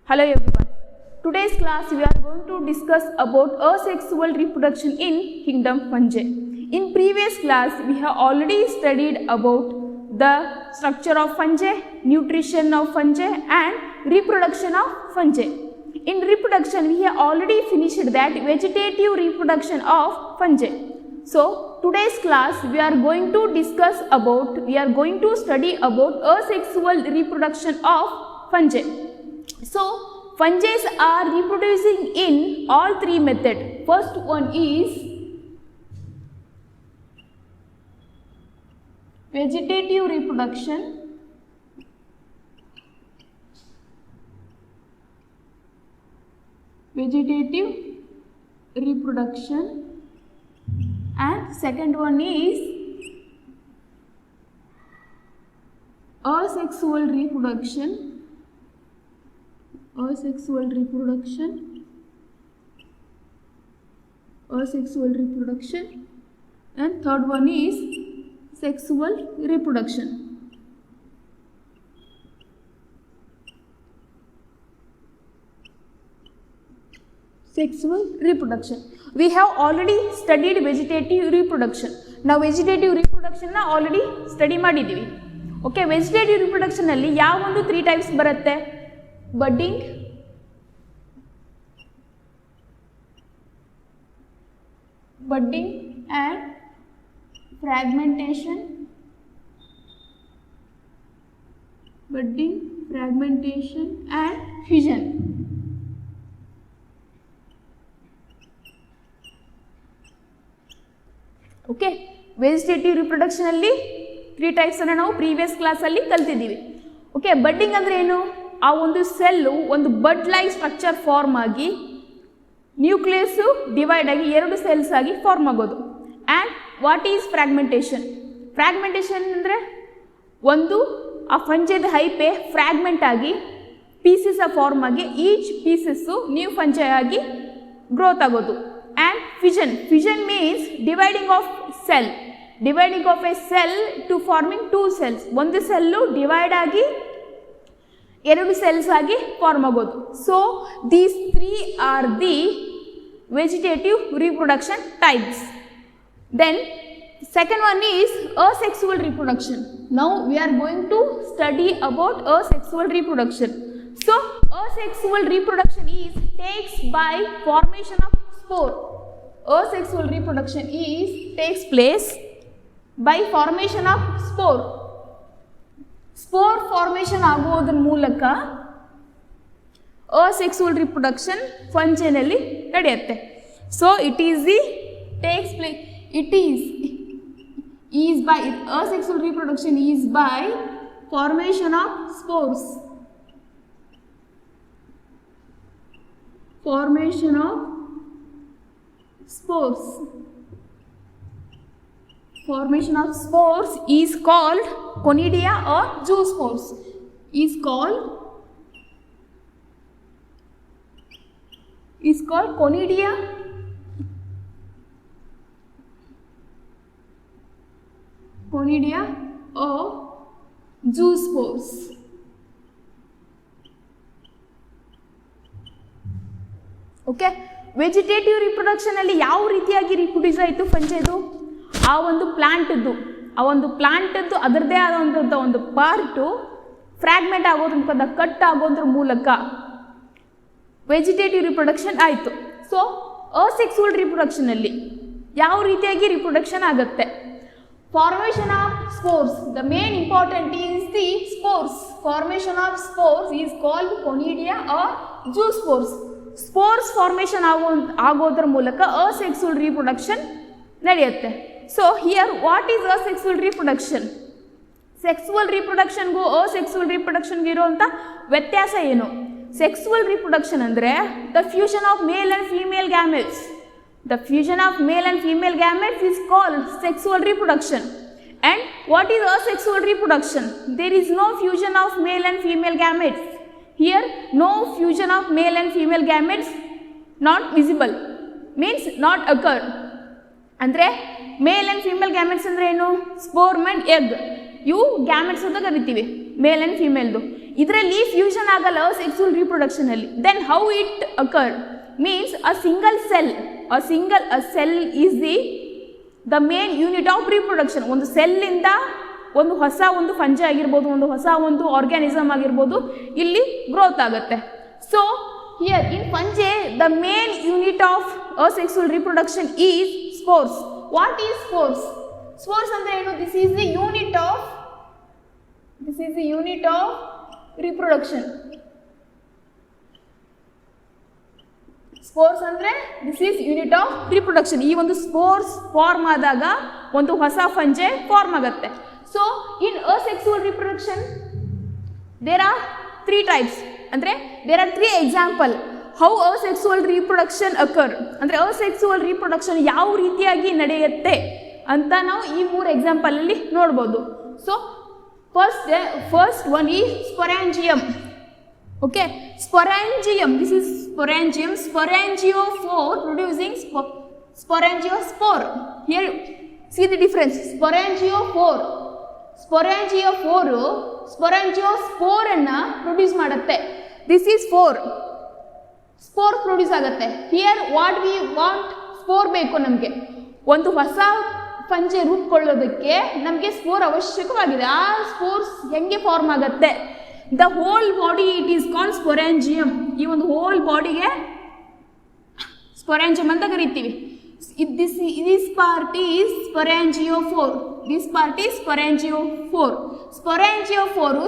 Hello everyone. Today's class we are going to discuss about asexual reproduction in kingdom fungi. In previous class we have already studied about the structure of fungi, nutrition of fungi and reproduction of fungi. In reproduction we have already finished that vegetative reproduction of fungi. So today's class we are going to study about asexual reproduction of fungi. So fungi are reproducing in all three methods. First one is vegetative reproduction. And second one is asexual reproduction. And third one is sexual reproduction. We have already studied vegetative reproduction. Now vegetative reproduction na already study ಮಾಡಿದ್ದೀವಿ. Okay, vegetative reproduction ಅಲ್ಲಿ ಯಾವ ಒಂದು 3 types ಬರುತ್ತೆ? Budding, and fragmentation. And fission. Okay, vegetative reproduction ಅಲ್ಲಿ 3 types ಅನ್ನು ನಾವು previous class ಅಲ್ಲಿ ಕಲಿತಿದ್ದೀವಿ. Okay, budding ಅಂದ್ರೆ ಏನು? ಆ ಒಂದು ಸೆಲ್ಲು ಒಂದು ಬಡ್ ಲೈಕ್ ಸ್ಟ್ರಕ್ಚರ್ ಫಾರ್ಮ್ ಆಗಿ ನ್ಯೂಕ್ಲಿಯಸ್ ಡಿವೈಡ್ ಆಗಿ 2 ಸೆಲ್ಸ್ ಆಗಿ ಫಾರ್ಮ್ ಆಗೋದು. ಆ್ಯಂಡ್ ವಾಟ್ ಈಸ್ ಫ್ರಾಗ್ಮೆಂಟೇಷನ್ ಅಂದರೆ ಒಂದು ಆ ಫಂಜೆದ ಹೈಪೆ ಫ್ರಾಗ್ಮೆಂಟ್ ಆಗಿ ಪೀಸಸ್ ಫಾರ್ಮ್ ಆಗಿ ಈಚ್ ಪೀಸಸ್ಸು ನ್ಯೂ ಫಂಜೆ ಆಗಿ ಗ್ರೋತ್ ಆಗೋದು. And fission means dividing of a cell to forming 2 cells. ಒಂದು ಸೆಲ್ಲು ಡಿವೈಡ್ ಆಗಿ 2 cells ಆಗಿ ಫಾರ್ಮ್ ಆಗೋದು. So these 3 are the vegetative reproduction types. Then second one is asexual reproduction. Now we are going to study about asexual reproduction. So asexual reproduction takes by formation of spore. Asexual reproduction takes place by formation of spore. Spore formation ಆಗುವುದರ ಮೂಲಕ asexual reproduction ಫಂಜಿನಲ್ಲಿ ನಡೆಯುತ್ತೆ. So asexual reproduction is by formation of spores. Formation of spores is called conidia or zoospores. Is called conidia or zoospores. Okay, vegetative reproduction ಅಲ್ಲಿ ಯಾವ ರೀತಿಯಾಗಿ reproduce ಆಯಿತು ಫಂಜೆದು? ಆ ಒಂದು ಪ್ಲಾಂಟದ್ದು ಅದರದೇ ಆದಂಥ ಒಂದು ಪಾರ್ಟು ಫ್ರಾಗ್ಮೆಂಟ್ ಆಗೋದ್ರ ಮುಖದ ಕಟ್ ಆಗೋದ್ರ ಮೂಲಕ ವೆಜಿಟೇಟಿವ್ ರಿಪ್ರೊಡಕ್ಷನ್ ಆಯಿತು. ಸೊ ಅಸೆಕ್ಸುವಲ್ ರಿಪ್ರೊಡಕ್ಷನ್ ಅಲ್ಲಿ ಯಾವ ರೀತಿಯಾಗಿ ರಿಪ್ರೊಡಕ್ಷನ್ ಆಗುತ್ತೆ? Formation of spores. The main important is the spores. Formation of spores is called conidia or zoospores. Spores formation ಆಗೋದ್ರ ಮೂಲಕ ಅಸೆಕ್ಸುವಲ್ ರಿಪ್ರೊಡಕ್ಷನ್ ನಡೆಯುತ್ತೆ. So here what is asexual reproduction? Sexual ರಿಪ್ರೊಡಕ್ಷನ್ಗೂ asexual ರಿಪ್ರೊಡಕ್ಷನ್ಗೂ ಇರುವಂಥ ವ್ಯತ್ಯಾಸ ಏನು? ಸೆಕ್ಸುವಲ್ ರಿಪ್ರೊಡಕ್ಷನ್ ಅಂದರೆ the fusion of male and female gametes. The fusion of male and female gametes is called sexual reproduction. And what is asexual reproduction? There is no fusion of male and female gametes. Here no fusion of male and female gametes not visible, means not occur. Andre male and female gametes andre enu? Sperm and egg. ಇವು gametes ಅಂತ ಕರಿತೀವಿ, male and ಫೀಮೇಲ್ದು. ಇದರಲ್ಲಿ fusion ಆಗಲ್ಲ sexual reproduction ಅಲ್ಲಿ. Then how it occur means a cell is the main unit of reproduction. ಒಂದು ಸೆಲ್ಲಿಂದ ಒಂದು ಹೊಸ ಒಂದು ಫಂಜೆ ಆಗಿರ್ಬೋದು, ಒಂದು ಹೊಸ ಒಂದು ಆರ್ಗ್ಯಾನಿಸಮ್ ಆಗಿರ್ಬೋದು, ಇಲ್ಲಿ ಗ್ರೋತ್ ಆಗುತ್ತೆ. So here in fungi the main unit of asexual reproduction is spores. What is spores? Spores ಅಂದ್ರೆ ಏನು? This is the unit of reproduction. Spores ಅಂದ್ರೆ this is unit of reproduction. ಈ ಒಂದು ಸ್ಪೋರ್ಸ್ ಫಾರ್ಮ್ ಆದಾಗ ಒಂದು ಹೊಸ fungi form ಆಗುತ್ತೆ. So in asexual reproduction there are 3 types. ಅಂದರೆ there are 3 example how asexual reproduction occur. ಅಂದರೆ ಅಸೆಕ್ಸುವಲ್ ರಿಪ್ರೊಡಕ್ಷನ್ ಯಾವ ರೀತಿಯಾಗಿ ನಡೆಯುತ್ತೆ ಅಂತ ನಾವು ಈ 3 ಎಕ್ಸಾಂಪಲಲ್ಲಿ ನೋಡ್ಬೋದು. So first one is sporangium. Okay, sporangium. This is sporangium. Sporangiophore producing sporangiospore. Here, see the difference. Sporangiophore sporangiospore ಅನ್ನು ಪ್ರೊಡ್ಯೂಸ್ ಮಾಡುತ್ತೆ. This is spore ಪ್ರೊಡ್ಯೂಸ್ ಆಗುತ್ತೆ. Here, what we want, spore ಬೇಕು ನಮಗೆ. ಒಂದು ಹೊಸ ಫಂಜೆ ರೂಪುಗೊಳ್ಳೋದಕ್ಕೆ ನಮಗೆ ಸ್ಪೋರ್ ಅವಶ್ಯಕವಾಗಿದೆ. ಆ ಸ್ಪೋರ್ಸ್ ಹೆಂಗೆ ಫಾರ್ಮ್ ಆಗುತ್ತೆ? The whole body it is called sporangium. ಈ ಒಂದು ಹೋಲ್ ಬಾಡಿಗೆ ಸ್ಪೊರಾಂಜಿಯಮ್ ಅಂತ ಕರಿತೀವಿ. This part is sporangiophore. Sporangiophore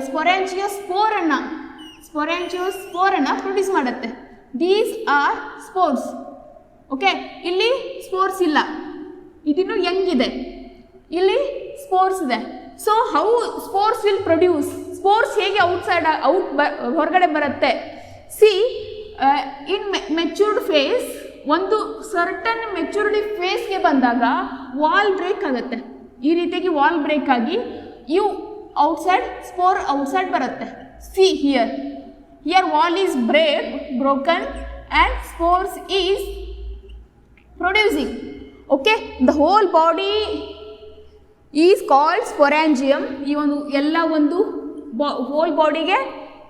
ಸ್ಪೊರಾಂಜಿಯೋಸ್ಪೋರನ್ನು ಪ್ರೊಡ್ಯೂಸ್ ಮಾಡುತ್ತೆ. These are spores. ಓಕೆ, ಇಲ್ಲಿ ಸ್ಪೋರ್ಸ್ ಇಲ್ಲ, ಇದಿನ್ನು ಯಂಗಿದೆ. ಇಲ್ಲಿ ಸ್ಪೋರ್ಸ್ ಇದೆ. So how spores will produce? Spores ಹೇಗೆ ಹೊರಗಡೆ ಬರುತ್ತೆ? ಸಿ ಇನ್ ಮೆಚ್ಯೂರ್ಡ್ ಫೇಸ್, ಒಂದು ಸರ್ಟನ್ ಮೆಚ್ಯೂರಿಟಿ ಫೇಸ್ಗೆ ಬಂದಾಗ ವಾಲ್ ಬ್ರೇಕ್ ಆಗುತ್ತೆ. ಈ ರೀತಿಯಾಗಿ ವಾಲ್ ಬ್ರೇಕ್ ಆಗಿ ಸ್ಪೋರ್ ಔಟ್ಸೈಡ್ ಬರುತ್ತೆ. See here wall is broken and spores is producing. Okay, the whole body is called sporangium. ಈ ಒಂದು ಹೋಲ್ ಬಾಡಿಗೆ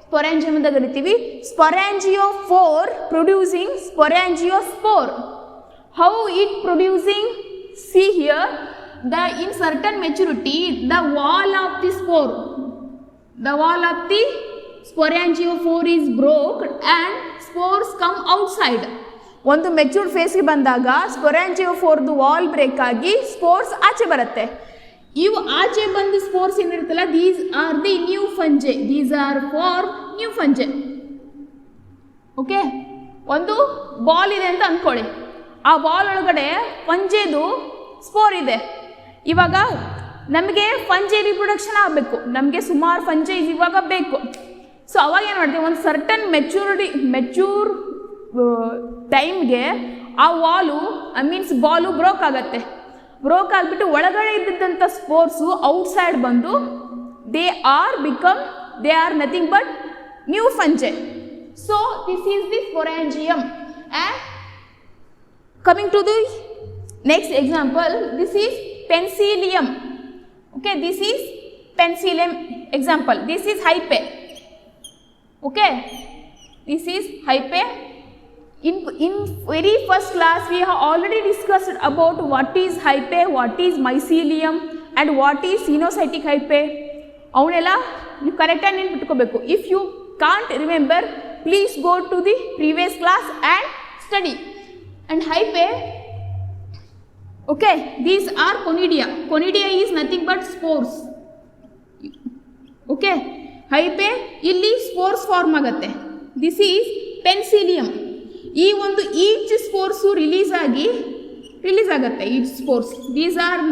ಸ್ಪೊರಾಂಜಿಯಮ್ ಅಂತ ಕರಿತೀವಿ. Sporangiophore producing sporangiospore. How it producing? See here, in certain maturity the wall of the sporangiophore is broke and spores come outside. ಒಂದು matured ಫೇಸ್ಗೆ ಬಂದಾಗ ಸ್ಪೊರಾಂಜಿಯೋಫೋರ್ದು wall break ಆಗಿ ಸ್ಪೋರ್ಸ್ ಆಚೆ ಬರುತ್ತೆ. ಇವು ಆಚೆ ಬಂದು ಸ್ಪೋರ್ಸ್ ಏನಿರುತ್ತಲ್ಲ, these are the new fungi. Okay, ಒಂದು ಬಾಲ್ ಇದೆ ಅಂತ ಅಂದ್ಕೊಳ್ಳಿ. ಆ ಬಾಲ್ ಒಳಗಡೆ ಫಂಜೆದು ಸ್ಪೋರ್ ಇದೆ. ಇವಾಗ ನಮಗೆ ಫಂಜೆ ರಿಪ್ರೊಡಕ್ಷನ್ ಆಗಬೇಕು, ನಮಗೆ ಸುಮಾರು ಫಂಜೆ ಇವಾಗ ಬೇಕು. ಸೊ ಅವಾಗ ಏನು ಮಾಡ್ತೀವಿ, ಒಂದು ಸರ್ಟನ್ ಮೆಚ್ಯೂರ್ ಟೈಮ್ಗೆ ಆ ಬಾಲು ಬ್ರೋಕ್ ಆಗುತ್ತೆ. ಬ್ರೋಕ್ ಆಗಿಬಿಟ್ಟು ಒಳಗಡೆ ಇದ್ದಂಥ ಸ್ಪೋರ್ಸು ಔಟ್ಸೈಡ್ ಬಂದು they are nothing but new fungi. So this is the sporangium. And coming to the next example, this is penicillium. Okay, this is penicillium example. This is hype. Okay, this is hype. In very first class we have already discussed about what is hype, what is mycelium and what is sinusotic hype. ಅವನ್ನೆಲ್ಲ ನೀವು ಕರೆಕ್ಟಾಗಿ ನೆನ್ಪಿಟ್ಕೋಬೇಕು. If you can't remember, please go to the previous class and study. And hype, okay, these are conidia. Conidia is nothing but spores. Okay, hype ಇಲ್ಲಿ spores form ಆಗುತ್ತೆ. This is penicillium. ಈ ಒಂದು each spores release ಆಗುತ್ತೆ. Each spores these are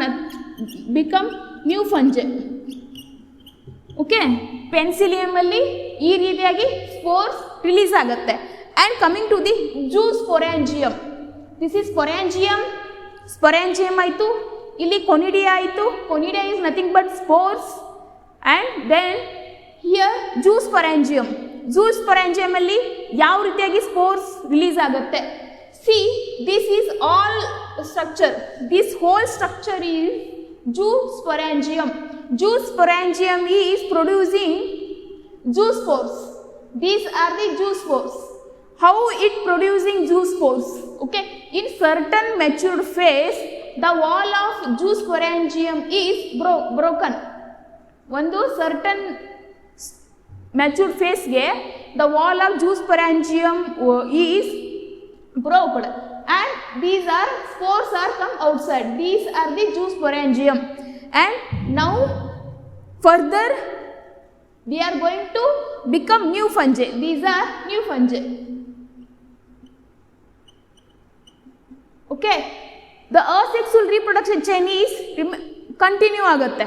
become new fungi. Okay, ಪೆನ್ಸಿಲಿಯಮಲ್ಲಿ ಈ ರೀತಿಯಾಗಿ spores release ಆಗುತ್ತೆ. And coming to the sporangium. This is sporangium ಆಯಿತು, ಇಲ್ಲಿ ಕೊನಿಡಿಯಾ ಆಯಿತು. Conidia is nothing but spores. And then here sporangium ಅಲ್ಲಿ ಯಾವ ರೀತಿಯಾಗಿ ಸ್ಪೋರ್ಸ್ ರಿಲೀಸ್ ಆಗುತ್ತೆ? See, this is all structure. This whole structure is sporangium. Sporangium is producing zoospores. These are the zoospores. How it producing zoospores? Okay, in certain matured phase, the wall of zoosporangium is broken. ಒಂದು certain matured phase ಗೆ the wall of zoosporangium is broken, and these are spores are come outside. These are the zoosporangium, and now further they are going to become new fungi. These are new fungi. Okay, the asexual reproduction chain is continue ಆಗುತ್ತೆ.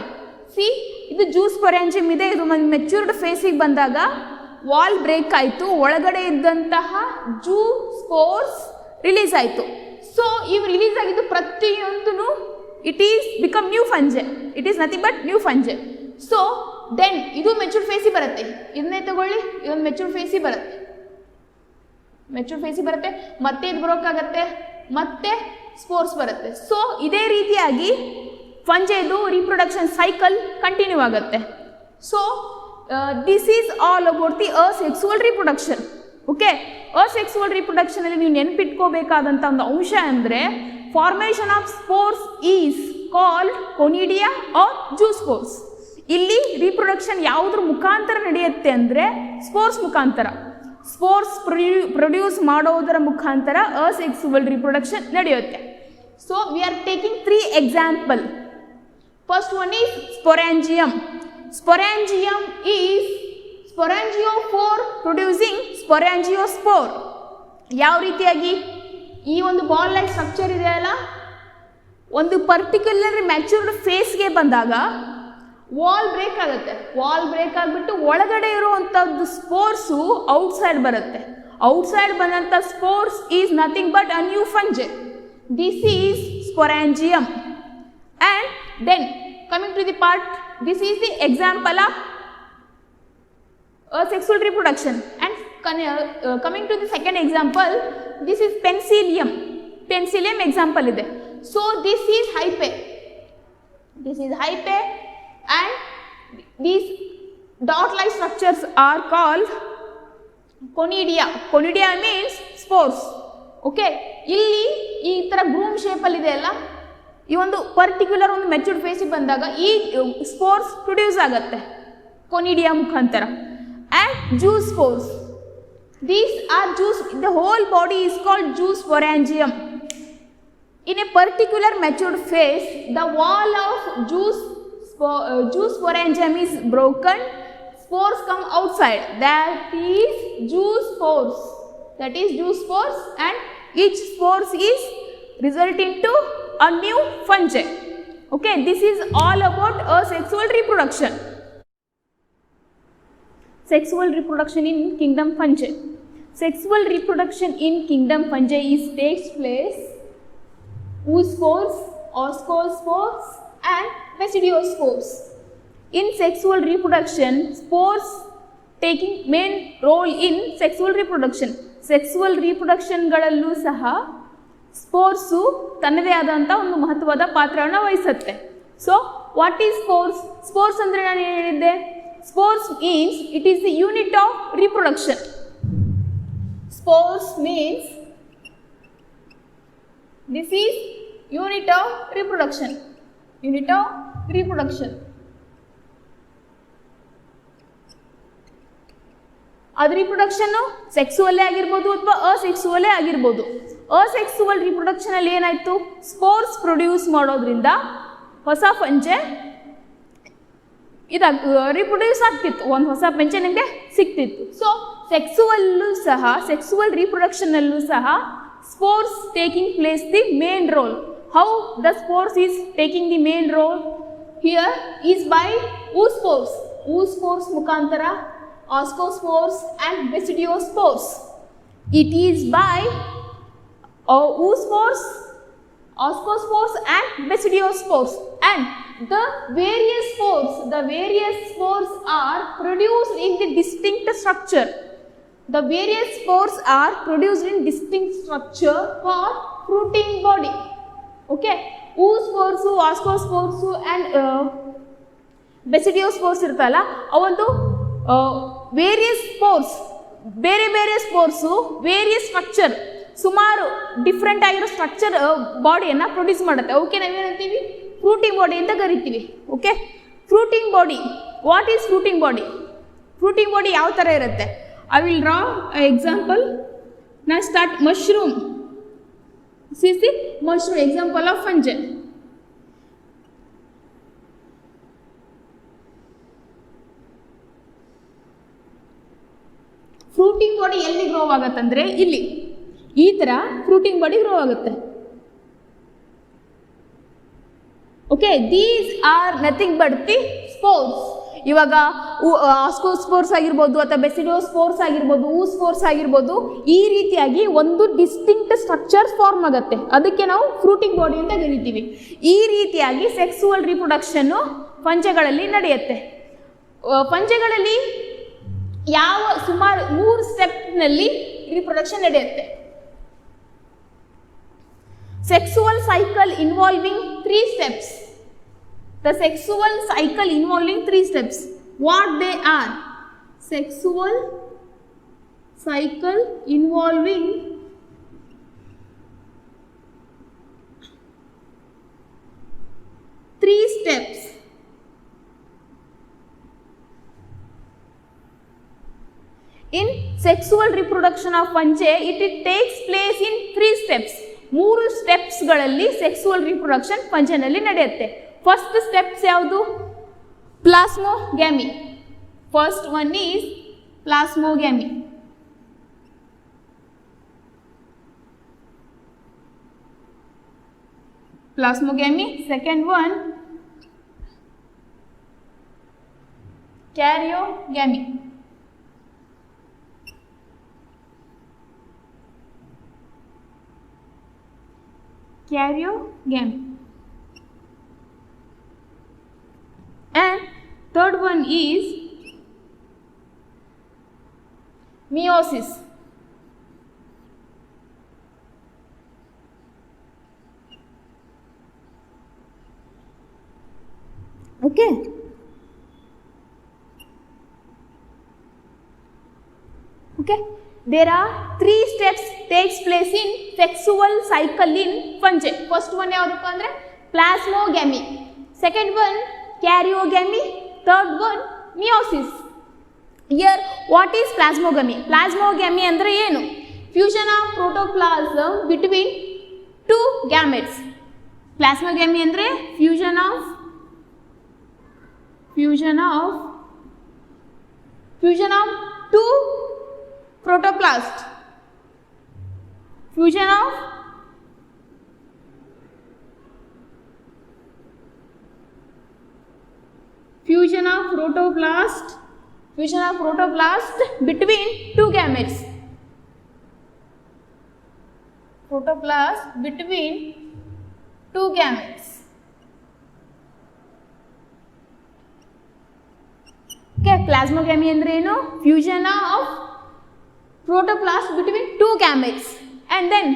C ಇದು ಜೂಸ್ಪೊರೆಂಜಿಯಂ ಇದೆ, ಇದು matured ಫೇಸಿಗೆ ಬಂದಾಗ wall break ಆಯಿತು, ಒಳಗಡೆ ಇದ್ದಂತಹ zoospores release ಆಯಿತು. ಸೊ ಇವು ರಿಲೀಸ್ ಆಗಿದ್ದು ಪ್ರತಿಯೊಂದೂ it is become new fungi. It is nothing but new fungi. So then ಇದು ಮೆಚ್ಯೂರ್ಡ್ ಫೇಸಿಗೆ ಬರುತ್ತೆ. ಇದನ್ನೇ ತಗೊಳ್ಳಿ, ಇದೊಂದು ಮೆಚ್ಯೂರ್ಡ್ ಫೇಸಿಗೆ ಬರುತ್ತೆ. ಮೆಚ್ಯೂರ್ಡ್ ಫೇಸಿಗೆ ಬರುತ್ತೆ, ಮತ್ತೆ ಇದು ಬ್ರೋಕ್ ಆಗುತ್ತೆ, ಮತ್ತೆ ಸ್ಪೋರ್ಸ್ ಬರುತ್ತೆ. ಸೊ ಇದೇ ರೀತಿಯಾಗಿ ಫಂಜೆದು ರೀಪ್ರೊಡಕ್ಷನ್ ಸೈಕಲ್ ಕಂಟಿನ್ಯೂ ಆಗುತ್ತೆ. So this is all about the asexual reproduction. Okay, asexual reproduction ಅಲ್ಲಿ ನೀವು ನೆನಪಿಟ್ಕೋಬೇಕಾದಂಥ ಒಂದು ಅಂಶ ಅಂದರೆ formation of spores is called conidia or zoospores. ಇಲ್ಲಿ ರೀಪ್ರೊಡಕ್ಷನ್ ಯಾವುದ್ರ ಮುಖಾಂತರ ನಡೆಯುತ್ತೆ ಅಂದರೆ ಸ್ಪೋರ್ಸ್ ಮುಖಾಂತರ. ಸ್ಪೋರ್ಸ್ ಪ್ರೊಡ್ಯೂಸ್ ಮಾಡೋದರ ಮುಖಾಂತರ ಅಸೆಕ್ಸುವಲ್ ರೀಪ್ರೊಡಕ್ಷನ್ ನಡೆಯುತ್ತೆ. So we are taking 3 example. First one is sporangium. Sporangium is sporangiophore producing sporangiospore. ಯಾವ ರೀತಿಯಾಗಿ ಈ ಒಂದು ಬಾಲ್ ಲೈಕ್ ಸ್ಟ್ರಕ್ಚರ್ ಇದೆಯಲ್ಲ, ಒಂದು ಪರ್ಟಿಕ್ಯುಲರ್ ಮ್ಯಾಚೂರ್ಡ್ ಫೇಸ್ಗೆ ಬಂದಾಗ ವಾಲ್ ಬ್ರೇಕ್ ಆಗುತ್ತೆ. ವಾಲ್ ಬ್ರೇಕ್ ಆಗಿಬಿಟ್ಟು ಒಳಗಡೆ ಇರುವಂಥದ್ದು ಸ್ಪೋರ್ಸು ಔಟ್ಸೈಡ್ ಬರುತ್ತೆ. ಔಟ್ಸೈಡ್ ಬಂದಂಥ spores is nothing but a new fungi. This is sporangium. And then coming to the part, this is the example of asexual reproduction. And coming to the second example, this is penicillium. Penicillium example ide. So this is hyphae. This is hyphae, and these dot-like structures are called conidia. Conidia means spores. Okay, ಇಲ್ಲಿ ಈ ಥರ groom ಶೇಪಲ್ಲಿ ಇದೆ ಅಲ್ಲ, ಈ ಒಂದು particular ಒಂದು matured ಫೇಸಿಗೆ ಬಂದಾಗ ಈ ಸ್ಪೋರ್ಸ್ ಪ್ರೊಡ್ಯೂಸ್ ಆಗುತ್ತೆ ಕೊನಿಡಿಯಾ ಮುಖಾಂತರ. And zoospores, these are zoos, the whole body is called zoosporangium. In a particular matured phase, the wall of zoosporangium is broken, spores come outside. That is zoospores. That is zoospores, and each spores is result into a new fungi. Okay, this is all about asexual reproduction. Sexual reproduction in kingdom fungi. Sexual reproduction in kingdom fungi takes place oospores, ascospores, and basidiospores. In sexual reproduction, spores taking main role in sexual reproduction. Sexual ರಿಪ್ರೊಡಕ್ಷನ್ಗಳಲ್ಲೂ ಸಹ spores ತನ್ನದೇ ಆದಂಥ ಒಂದು ಮಹತ್ವದ ಪಾತ್ರವನ್ನು ವಹಿಸುತ್ತೆ. So what is spores? Spores ಅಂದರೆ ನಾನು ಏನು ಹೇಳಿದ್ದೆ? Spores means it is the unit of reproduction. Spores means this is unit of reproduction. Unit of reproduction. ಅದು ರಿಪ್ರೊಡಕ್ಷನ್ನು ಸೆಕ್ಸುವಲ್ಲೇ ಆಗಿರ್ಬೋದು ಅಥವಾ ಅಸೆಕ್ಸುವಲ್ಲೇ ಆಗಿರ್ಬೋದು. ಅಸೆಕ್ಸುವಲ್ ರಿಪ್ರೊಡಕ್ಷನಲ್ಲಿ ಏನಾಯಿತು? ಸ್ಪೋರ್ಸ್ ಪ್ರೊಡ್ಯೂಸ್ ಮಾಡೋದ್ರಿಂದ ಹೊಸ ಫಂಜೆ ರಿಪ್ರೊಡ್ಯೂಸ್ ಆಗ್ತಿತ್ತು, ಒಂದು ಹೊಸ ಫಂಜೆ ನಿಮಗೆ ಸಿಗ್ತಿತ್ತು. ಸೊ ಸೆಕ್ಸುವಲ್ಲೂ ಸಹ, ಸೆಕ್ಸುವಲ್ ರಿಪ್ರೊಡಕ್ಷನಲ್ಲೂ ಸಹ spores taking place the main role. How the spores is taking the main role here is by oospores. oospores ಮುಖಾಂತರ, ascospores and basidiospores. It is by oospores, ascospores and basidiospores, and the various spores are produced in the distinct structure. The various spores are produced in distinct structure for fruiting body. Okay, oospores, ascospores and basidiospores ಇರ್ತಲ್ಲ, ಅವಂದು various spores, ಬೇರೆ ಬೇರೆ spores various structure, ಸುಮಾರು different ಆಗಿರೋ structure ಬಾಡಿಯನ್ನು produce ಮಾಡುತ್ತೆ. Okay, ನಾವೇನಂತೀವಿ fruiting body ಅಂತ ಕರಿತೀವಿ. Okay, fruiting body. What is fruiting body? Fruiting body ಯಾವ ಥರ ಇರುತ್ತೆ? I will draw example. ನಾ start mushroom. This is the mushroom, example of fungi. Fruiting body ಎಲ್ಲಿ ಗ್ರೋ ಆಗುತ್ತಂದ್ರೆ ಇಲ್ಲಿ ಈ ತರ ಫ್ರೂಟಿಂಗ್ ಬಾಡಿ ಗ್ರೋ ಆಗುತ್ತೆ. Okay, these are nothing but the spores. ಇವಾಗ ಆಸ್ಕೋಸ್ಪೋರ್ಸ್ ಆಗಿರ್ಬೋದು ಅಥವಾ ಬೆಸಿಡೋಸ್ಪೋರ್ಸ್ ಆಗಿರ್ಬೋದು, ಊಸ್ಪೋರ್ಸ್ ಆಗಿರ್ಬೋದು, ಈ ರೀತಿಯಾಗಿ ಒಂದು ಡಿಸ್ಟಿಂಕ್ಟ್ ಸ್ಟ್ರಕ್ಚರ್ ಫಾರ್ಮ್ ಆಗುತ್ತೆ. ಅದಕ್ಕೆ ನಾವು ಫ್ರೂಟಿಂಗ್ ಬಾಡಿ ಅಂತ ಕರಿತೀವಿ. ಈ ರೀತಿಯಾಗಿ ಸೆಕ್ಸುವಲ್ ರಿಪ್ರೊಡಕ್ಷನ್ನು ಫಂಜಗಳಲ್ಲಿ ನಡೆಯುತ್ತೆ. ಫಂಜಗಳಲ್ಲಿ ಸುಮಾರು 3 ಸ್ಟೆಪ್ನಲ್ಲಿ ರಿಪ್ರೊಡಕ್ಷನ್ ನಡೆಯುತ್ತೆ. Sexual cycle involving 3 steps. The sexual cycle involving 3 steps. What they are? Sexual cycle involving 3 steps. In sexual reproduction of fungi, it takes place in 3 steps. 3 ಸ್ಟೆಪ್ಸ್ಗಳಲ್ಲಿ sexual reproduction ಫಂಜಿನಲ್ಲಿ ನಡೆಯುತ್ತೆ. First steps ಯಾವುದು? Plasmogamy. First one is plasmogamy. Plasmogamy. Second one, karyogamy. Karyogamy. And third one is meiosis. Okay. Okay. There are 3 steps takes place in sexual cycle in fungi. First one yavudu andre plasmogamy. Second one karyogamy. Third one meiosis. Here what is plasmogamy? Plasmogamy andre enu? Fusion of protoplasm between 2 gametes. Plasmogamy andre fusion of two protoplast. Fusion of protoplast between 2 gametes. Protoplast between 2 gametes. Okay, plasmogamy andre enu? Fusion of protoplast between 2 gametes. And then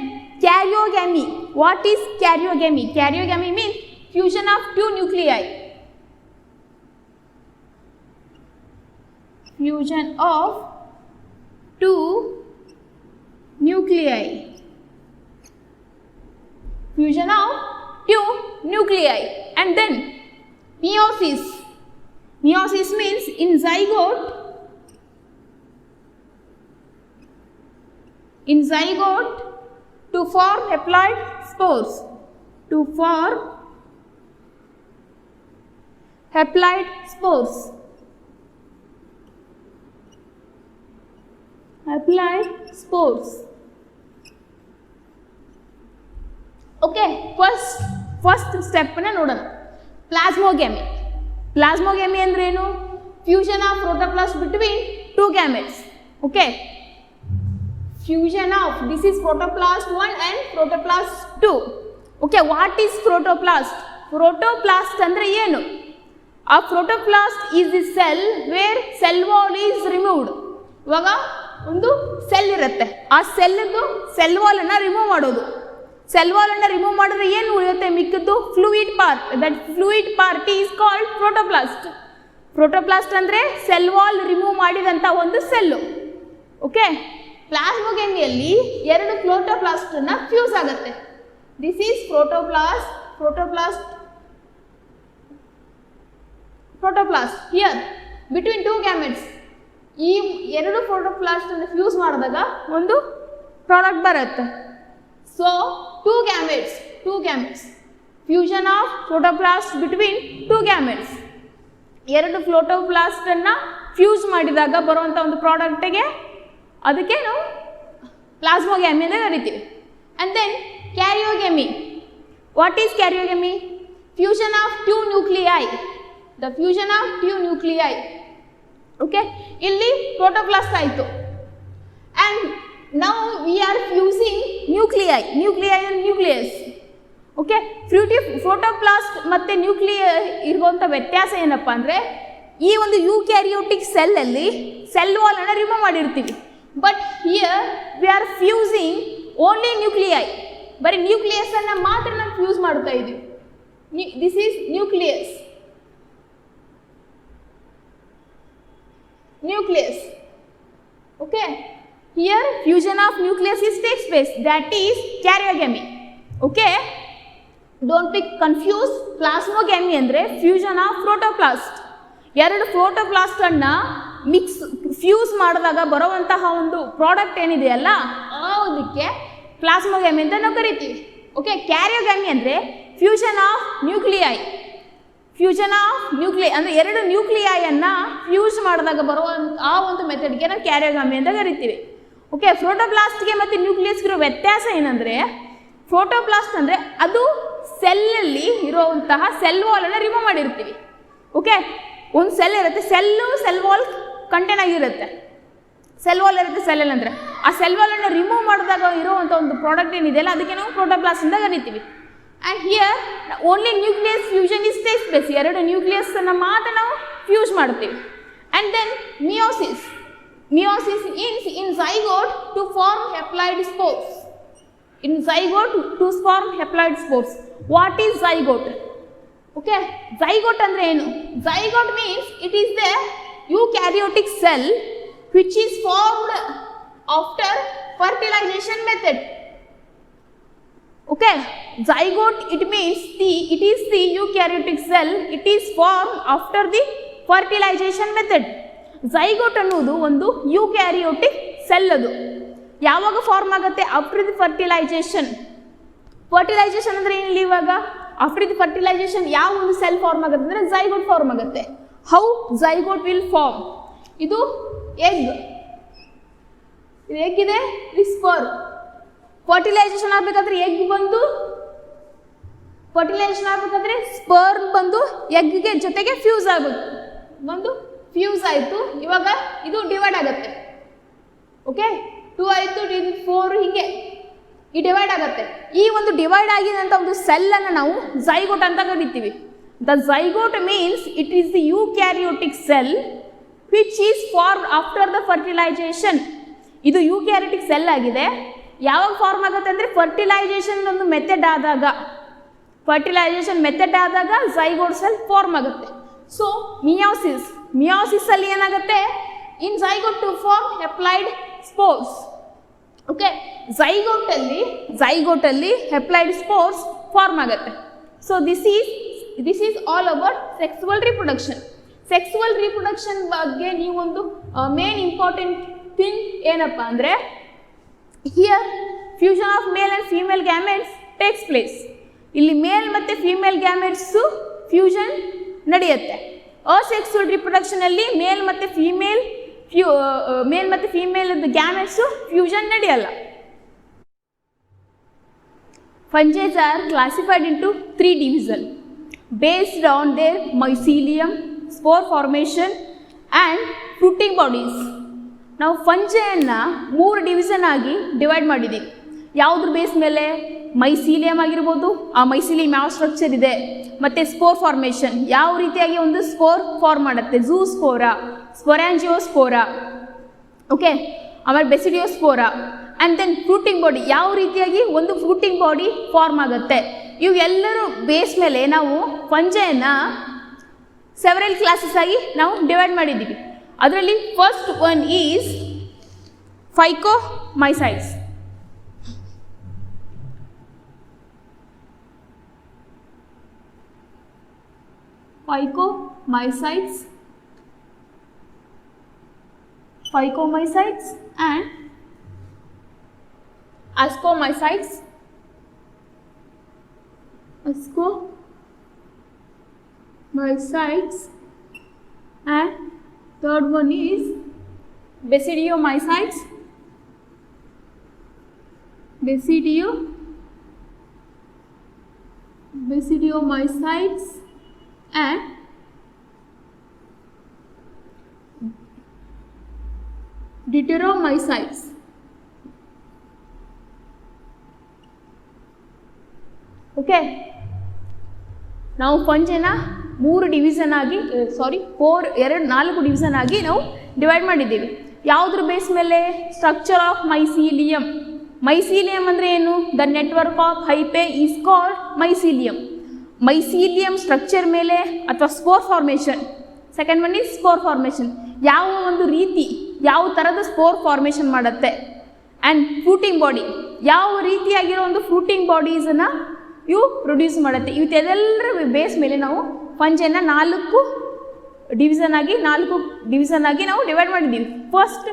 karyogamy. What is karyogamy? Karyogamy means fusion of 2 nuclei. Fusion of 2 nuclei. Fusion of 2 nuclei. And then meiosis. Meiosis means in zygote to form haploid spores. To form haploid spores. Haploid spores. Okay, first step na nodana. Plasmogamy. Plasmogamy andre enu? Fusion of protoplast between 2 gametes. Okay. Fusion of, this is protoplast 1 and protoplast 2. Okay, what is protoplast? Protoplast andre enu? A protoplast is the cell where cell wall is removed. Ivaga ಒಂದು cell ಇರುತ್ತೆ, ಆ cell wall ಅನ್ನ remove ಮಾಡೋದು. Cell wall ಅನ್ನ remove ಮಾಡಿದ್ರೆ ಏನು ಉಳಿಯುತ್ತೆ? ಮಿಕ್ಕಿದ್ದು fluid part. That fluid part is called protoplast. Protoplast ಅಂದರೆ ಸೆಲ್ ವಾಲ್ ರಿಮೂವ್ ಮಾಡಿದಂಥ ಒಂದು ಸೆಲ್ಲು. ಓಕೆ, ಪ್ಲಾಸ್ಮೋಗೆಮಿಯಲ್ಲಿ ಎರಡು ಪ್ರೋಟೋಪ್ಲಾಸ್ಟನ್ನ ಫ್ಯೂಸ್ ಆಗುತ್ತೆ. This is protoplast here between two gametes. ಈ ಎರಡು ಪ್ರೋಟೋಪ್ಲಾಸ್ಟ್ ಅನ್ನು ಫ್ಯೂಸ್ ಮಾಡಿದಾಗ ಒಂದು ಪ್ರಾಡಕ್ಟ್ ಬರುತ್ತೆ. So two gametes fusion of protoplast between two gametes. ಎರಡು ಪ್ರೋಟೋಪ್ಲಾಸ್ಟ್ ಅನ್ನ ಫ್ಯೂಸ್ ಮಾಡಿದಾಗ ಬರುವಂಥ ಒಂದು ಪ್ರಾಡಕ್ಟಿಗೆ ಅದಕ್ಕೆ ನಾವು ಪ್ಲಾಸ್ಮೋಗ್ಯಾಮಿ ಅಂತ ಕರಿತೀವಿ. And then karyogamy. What is karyogamy? Fusion of two nuclei. The fusion of two nuclei. Okay, ಇಲ್ಲಿ ಪ್ರೋಟೋಪ್ಲಾಸ್ಟ್ ಆಯಿತು. And now we are fusing nuclei and nucleus. Okay, protoplast ಮತ್ತು ನ್ಯೂಕ್ಲಿಯರ್ ಇರುವಂಥ ವ್ಯತ್ಯಾಸ ಏನಪ್ಪ ಅಂದರೆ, ಈ ಒಂದು ಯೂಕ್ಯಾರಿಯೋಟಿಕ್ ಸೆಲ್ಲಲ್ಲಿ ಸೆಲ್ ವಾಲನ್ನು ರಿಮೂವ್ ಮಾಡಿರ್ತೀವಿ. But here we are fusing only nuclei. ಬರೀ ನ್ಯೂಕ್ಲಿಯಸನ್ನು ಮಾತ್ರ ನಾವು ಫ್ಯೂಸ್ ಮಾಡ್ತಾ ಇದ್ದೀವಿ. This is nucleus. Okay, here fusion of nucleus takes place. That is karyogamy. Okay, don't be confuse. Plasmogamy ಅಂದರೆ ಫ್ಯೂಷನ್ ಆಫ್ ಪ್ರೋಟೋಪ್ಲಾಸ್ಟ್. ಎರಡು ಪ್ರೋಟೋಪ್ಲಾಸ್ಟನ್ನು ಫ್ಯೂಸ್ ಮಾಡಿದಾಗ ಬರುವಂತಹ ಒಂದು ಪ್ರಾಡಕ್ಟ್ ಏನಿದೆಯಲ್ಲ, ಆ ಒಂದಕ್ಕೆ ಪ್ಲಾಸ್ಮೋಗೆಮಿ ಅಂತ ನಾವು ಕರಿತೀವಿ. ಓಕೆ, ಕ್ಯಾರಿಯೋಗೆಮಿ ಅಂದರೆ ಫ್ಯೂಷನ್ ಆಫ್ ನ್ಯೂಕ್ಲಿಯೈ ಅಂದರೆ ಎರಡು ನ್ಯೂಕ್ಲಿಯೈಯನ್ನು ಫ್ಯೂಸ್ ಮಾಡಿದಾಗ ಬರುವ ಆ ಒಂದು ಮೆಥಡ್ಗೆ ನಾವು ಕ್ಯಾರಿಯೋಗೆಮಿ ಅಂತ ಕರಿತೀವಿ. ಓಕೆ, ಪ್ರೋಟೋಪ್ಲಾಸ್ಟ್ಗೆ ಮತ್ತು ನ್ಯೂಕ್ಲಿಯಸ್ಗಿರೋ ವ್ಯತ್ಯಾಸ ಏನಂದರೆ, ಪ್ರೋಟೋಪ್ಲಾಸ್ಟ್ ಅಂದರೆ ಅದು ಸೆಲ್ಲಲ್ಲಿ ಇರುವಂತಹ ಸೆಲ್ ವಾಲನ್ನು ರಿಮೂವ್ ಮಾಡಿರ್ತೀವಿ. ಓಕೆ, ಒಂದು ಸೆಲ್ ಇರುತ್ತೆ, ಸೆಲ್ ವಾಲ್ ಕಂಟೈನ್ ಆಗಿರುತ್ತೆ. ಸೆಲ್ ವಾಲ್ ಇರುತ್ತೆ ಸೆಲ್ಲಲ್ಲಿ ಅಂದರೆ ಆ ಸೆಲ್ ವಾಲನ್ನು ರಿಮೂವ್ ಮಾಡಿದಾಗ ಇರುವಂಥ ಒಂದು ಪ್ರಾಡಕ್ಟ್ ಏನಿದೆಯಲ್ಲ ಅದಕ್ಕೆ ನಾವು ಪ್ರೋಟೋಪ್ಲಾಸ್ಟ್ ಅಂತ ಕರಿತೀವಿ. And here only nucleus fusion takes place. ಎರಡು ನ್ಯೂಕ್ಲಿಯಸ್ಸನ್ನು ಮಾತ್ರ ನಾವು ಫ್ಯೂಸ್ ಮಾಡ್ತೀವಿ. And then meiosis in zygote to form haploid spores. What is zygote? Okay, zygote ಅಂದ್ರೆ ಏನು? Zygote means it is the eukaryotic cell which is formed after fertilization method. Okay, zygote it means it is the eukaryotic cell. It is formed after the fertilization method. Zygote ಅನ್ನೋದು ಒಂದು ಯೂಕ್ಯಾರಿಯೋಟಿಕ್ cell. ಅದು ಯಾವಾಗ form ಆಗುತ್ತೆ? After the fertilisation ಅಂದರೆ ಏನಿಲ್ಲ, ಇವಾಗ after the fertilisation ಯಾವ ಒಂದು ಸೆಲ್ ಫಾರ್ಮ್ ಆಗುತ್ತೆ ಅಂದರೆ ಝೈಗೋಟ್ ಫಾರ್ಮ್ ಆಗುತ್ತೆ. How zygote will form? ಇದು ಎಗ್ ಇದೆ, ಸ್ಪರ್ಮ್. ಫರ್ಟಿಲೈಸೇಷನ್ ಆಗಬೇಕಾದ್ರೆ ಸ್ಪರ್ಮ್ ಬಂದು ಎಗ್ಗೆ ಜೊತೆಗೆ ಫ್ಯೂಸ್ ಆಗಬೇಕು. ಫ್ಯೂಸ್ ಆಯಿತು, ಇವಾಗ ಇದು ಡಿವೈಡ್ ಆಗುತ್ತೆ. ಓಕೆ, 2 ಆಯಿತು, 4 ಹೀಗೆ ಈ ಡಿವೈಡ್ ಆಗುತ್ತೆ. ಈ ಒಂದು ಡಿವೈಡ್ ಆಗಿದಂಥ ಒಂದು ಸೆಲ್ಲನ್ನು ನಾವು ಝೈಗೋಟ್ ಅಂತ ಕರಿತೀವಿ. The zygote means it is the eukaryotic cell which is form after the fertilisation. ಇದು ಯೂಕ್ಯಾರಿಯೋಟಿಕ್ ಸೆಲ್ ಆಗಿದೆ. ಯಾವಾಗ ಫಾರ್ಮ್ ಆಗುತ್ತೆ ಅಂದರೆ ಫರ್ಟಿಲೈಸೇಷನ್ ಒಂದು ಮೆಥಡ್ ಆದಾಗ ಝೈಗೋಟ್ ಸೆಲ್ ಫಾರ್ಮ್ ಆಗುತ್ತೆ. ಸೊ ಮಿಯೋಸಿಸ್ ಅಲ್ಲಿ ಏನಾಗುತ್ತೆ? In zygote to form haploid spores. Okay, zygote ಅಲ್ಲಿ ಹೆಪ್ಲಾಯ್ಡ್ ಸ್ಪೋರ್ಸ್ ಫಾರ್ಮ್ ಆಗುತ್ತೆ. So this is all about sexual reproduction ಬಗ್ಗೆ ನೀವೊಂದು ಮೇನ್ ಇಂಪಾರ್ಟೆಂಟ್ ಥಿಂಗ್ ಏನಪ್ಪ ಅಂದರೆ, here fusion of male and female gametes takes place. ಇಲ್ಲಿ male ಮತ್ತು female gametes fusion ನಡೆಯುತ್ತೆ. ಅಸೆಕ್ಸುವಲ್ reproduction ಅಲ್ಲಿ ಮೇಲ್ ಮತ್ತು ಫೀಮೇಲ್ ಗ್ಯಾಮೆಟ್ಸು ಫ್ಯೂಷನ್ ನಡೆಯಲ್ಲ. Fungis are classified into 3 divisions based on their mycelium, spore formation and fruiting bodies. ನಾವು ಫಂಜೈಯನ್ನು 3 division ಆಗಿ divide ಮಾಡಿದ್ದೀವಿ. ಯಾವುದ್ರ ಬೇಸ್ ಮೇಲೆ? ಮೈಸೀಲಿಯಂ ಆಗಿರ್ಬೋದು, ಆ ಮೈಸೀಲಿಯಂ ಯಾವ ಸ್ಟ್ರಕ್ಚರ್ ಇದೆ, ಮತ್ತು ಸ್ಪೋರ್ ಫಾರ್ಮೇಷನ್ ಯಾವ ರೀತಿಯಾಗಿ ಒಂದು ಸ್ಪೋರ್ ಫಾರ್ಮ್ ಮಾಡುತ್ತೆ, ಝೂಸ್ಪೋರಾ, ಸ್ಪೊರಾಂಜಿಯೋಸ್ಪೋರಾ, ಓಕೆ, ಆಮೇಲೆ ಬೆಸಿಡಿಯೋಸ್ಪೋರಾ. ಆ್ಯಂಡ್ ದೆನ್ ಫ್ರೂಟಿಂಗ್ ಬಾಡಿ ಯಾವ ರೀತಿಯಾಗಿ ಒಂದು ಫ್ರೂಟಿಂಗ್ ಬಾಡಿ ಫಾರ್ಮ್ ಆಗುತ್ತೆ. ಇವೆಲ್ಲರೂ ಬೇಸ್ ಮೇಲೆ ನಾವು ಫಂಜೈನ ಸೆವೆರಲ್ ಕ್ಲಾಸಸ್ ಆಗಿ ನಾವು ಡಿವೈಡ್ ಮಾಡಿದ್ದೀವಿ. ಅದರಲ್ಲಿ first one is phycomycetes. Phycomycetes and ascomycetes. And third one is basidiomycetes. Basidiomycetes and deuteromycetes. Okay, ನಾವು ಫಂಜನ್ನ 3 ಡಿವಿಷನ್ ಆಗಿ ನಾಲ್ಕು ಡಿವಿಷನ್ ಆಗಿ ನಾವು ಡಿವೈಡ್ ಮಾಡಿದ್ದೀವಿ. ಯಾವುದ್ರ ಬೇಸ್ ಮೇಲೆ? Structure of mycelium. ಮೈಸೀಲಿಯಂ ಅಂದರೆ ಏನು? The network of hyphae is called mycelium. Mycelium structure ಮೇಲೆ ಅಥವಾ spore formation. Second one is spore formation. ಯಾವ ಒಂದು ರೀತಿ, ಯಾವ ಥರದ ಸ್ಪೋರ್ ಫಾರ್ಮೇಷನ್ ಮಾಡುತ್ತೆ. ಆ್ಯಂಡ್ ಫ್ರೂಟಿಂಗ್ ಬಾಡಿ, ಯಾವ ರೀತಿಯಾಗಿರೋ ಒಂದು ಫ್ರೂಟಿಂಗ್ ಬಾಡೀಸನ್ನು ಇವು ಪ್ರೊಡ್ಯೂಸ್ ಮಾಡುತ್ತೆ. ಇವತ್ತೆಲ್ಲರ ಬೇಸ್ ಮೇಲೆ ನಾವು ಫಂಜನ್ನು 4 ಡಿವಿಷನ್ ಆಗಿ ನಾವು ಡಿವೈಡ್ ಮಾಡಿದ್ದೀವಿ. First